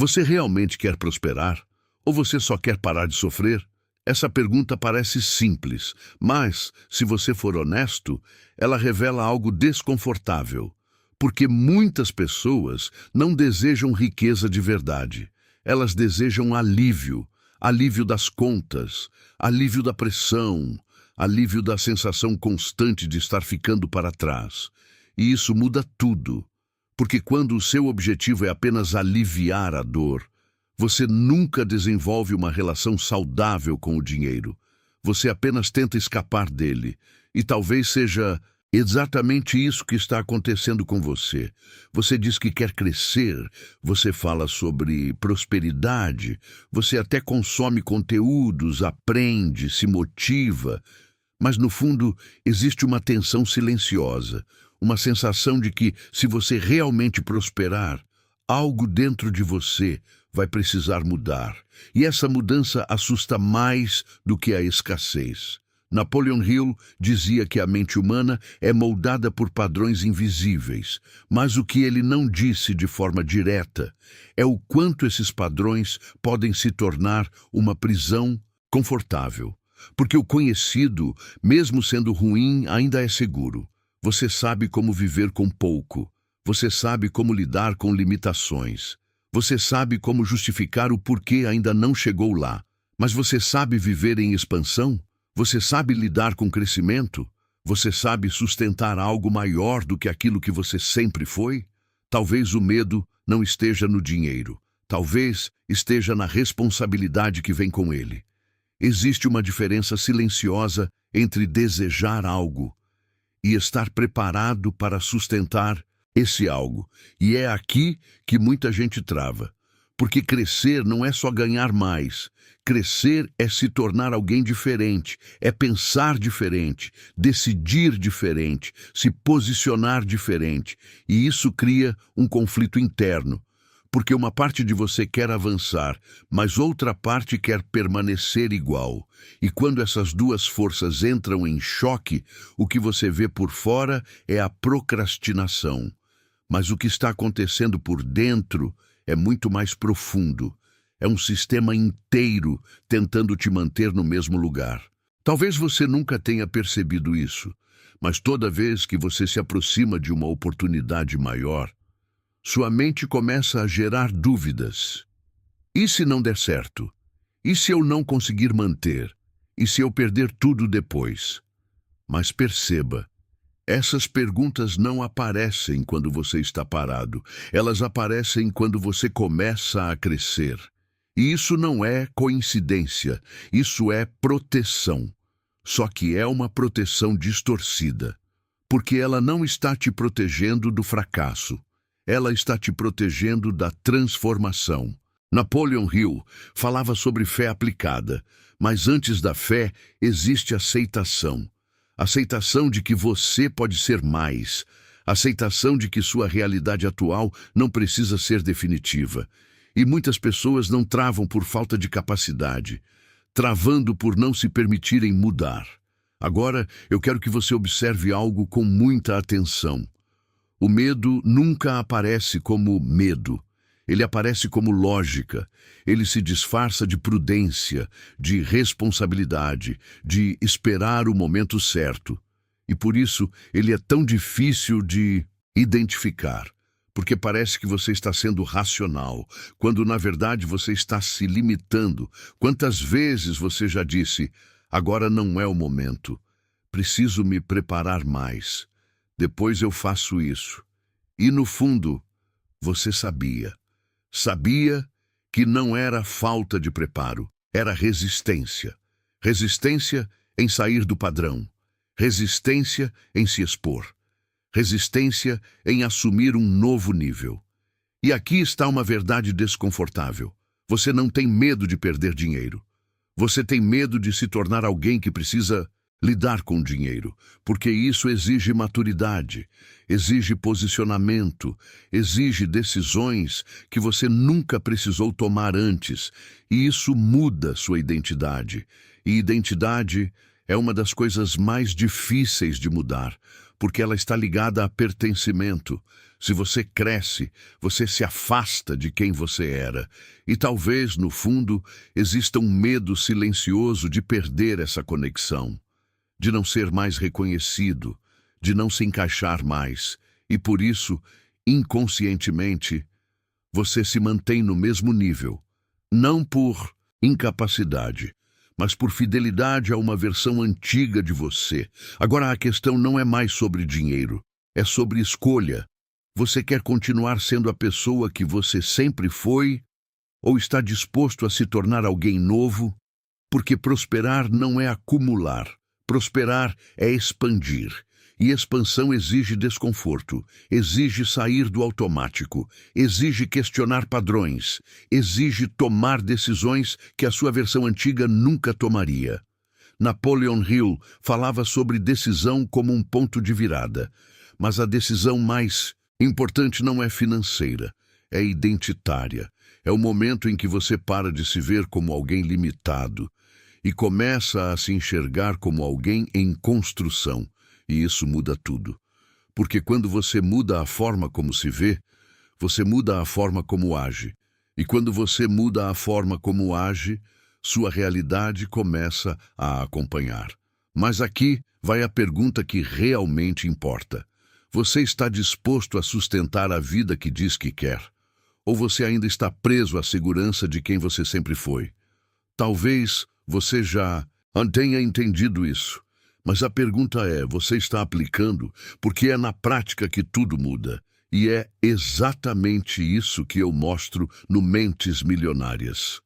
Você realmente quer prosperar? Ou você só quer parar de sofrer? Essa pergunta parece simples, mas, se você for honesto, ela revela algo desconfortável. Porque muitas pessoas não desejam riqueza de verdade. Elas desejam alívio, alívio das contas, alívio da pressão, alívio da sensação constante de estar ficando para trás. E isso muda tudo. Porque quando o seu objetivo é apenas aliviar a dor, você nunca desenvolve uma relação saudável com o dinheiro. Você apenas tenta escapar dele. E talvez seja exatamente isso que está acontecendo com você. Você diz que quer crescer, você fala sobre prosperidade, você até consome conteúdos, aprende, se motiva, mas no fundo existe uma tensão silenciosa, uma sensação de que, se você realmente prosperar, algo dentro de você vai precisar mudar. E essa mudança assusta mais do que a escassez. Napoleon Hill dizia que a mente humana é moldada por padrões invisíveis, mas o que ele não disse de forma direta é o quanto esses padrões podem se tornar uma prisão confortável. Porque o conhecido, mesmo sendo ruim, ainda é seguro. Você sabe como viver com pouco. Você sabe como lidar com limitações. Você sabe como justificar o porquê ainda não chegou lá. Mas você sabe viver em expansão? Você sabe lidar com crescimento? Você sabe sustentar algo maior do que aquilo que você sempre foi? Talvez o medo não esteja no dinheiro. Talvez esteja na responsabilidade que vem com ele. Existe uma diferença silenciosa entre desejar algo e estar preparado para sustentar esse algo. E é aqui que muita gente trava. Porque crescer não é só ganhar mais. Crescer é se tornar alguém diferente, é pensar diferente, decidir diferente, se posicionar diferente. E isso cria um conflito interno. Porque uma parte de você quer avançar, mas outra parte quer permanecer igual. E quando essas duas forças entram em choque, o que você vê por fora é a procrastinação. Mas o que está acontecendo por dentro é muito mais profundo. É um sistema inteiro tentando te manter no mesmo lugar. Talvez você nunca tenha percebido isso, mas toda vez que você se aproxima de uma oportunidade maior, sua mente começa a gerar dúvidas. E se não der certo? E se eu não conseguir manter? E se eu perder tudo depois? Mas perceba, essas perguntas não aparecem quando você está parado. Elas aparecem quando você começa a crescer. E isso não é coincidência, isso é proteção. Só que é uma proteção distorcida. Porque ela não está te protegendo do fracasso. Ela está te protegendo da transformação. Napoleon Hill falava sobre fé aplicada, mas antes da fé existe aceitação. Aceitação de que você pode ser mais. Aceitação de que sua realidade atual não precisa ser definitiva. E muitas pessoas não travam por falta de capacidade, travando por não se permitirem mudar. Agora, eu quero que você observe algo com muita atenção. O medo nunca aparece como medo. Ele aparece como lógica. Ele se disfarça de prudência, de responsabilidade, de esperar o momento certo. E por isso, ele é tão difícil de identificar. Porque parece que você está sendo racional, quando na verdade você está se limitando. Quantas vezes você já disse, agora não é o momento, preciso me preparar mais, depois eu faço isso. E no fundo, você sabia. Sabia que não era falta de preparo, era resistência. Resistência em sair do padrão, resistência em se expor. Resistência em assumir um novo nível. E aqui está uma verdade desconfortável. Você não tem medo de perder dinheiro. Você tem medo de se tornar alguém que precisa lidar com dinheiro, porque isso exige maturidade, exige posicionamento, exige decisões que você nunca precisou tomar antes, e isso muda sua identidade. E identidade é uma das coisas mais difíceis de mudar, porque ela está ligada a pertencimento. Se você cresce, você se afasta de quem você era. E talvez, no fundo, exista um medo silencioso de perder essa conexão, de não ser mais reconhecido, de não se encaixar mais. E por isso, inconscientemente, você se mantém no mesmo nível, não por incapacidade, mas por fidelidade a uma versão antiga de você. Agora a questão não é mais sobre dinheiro, é sobre escolha. Você quer continuar sendo a pessoa que você sempre foi, ou está disposto a se tornar alguém novo? Porque prosperar não é acumular, prosperar é expandir. E expansão exige desconforto, exige sair do automático, exige questionar padrões, exige tomar decisões que a sua versão antiga nunca tomaria. Napoleon Hill falava sobre decisão como um ponto de virada, mas a decisão mais importante não é financeira, é identitária. É o momento em que você para de se ver como alguém limitado e começa a se enxergar como alguém em construção. E isso muda tudo. Porque quando você muda a forma como se vê, você muda a forma como age. E quando você muda a forma como age, sua realidade começa a acompanhar. Mas aqui vai a pergunta que realmente importa. Você está disposto a sustentar a vida que diz que quer? Ou você ainda está preso à segurança de quem você sempre foi? Talvez você já tenha entendido isso. Mas a pergunta é, você está aplicando? Porque é na prática que tudo muda. E é exatamente isso que eu mostro no Mentes Milionárias.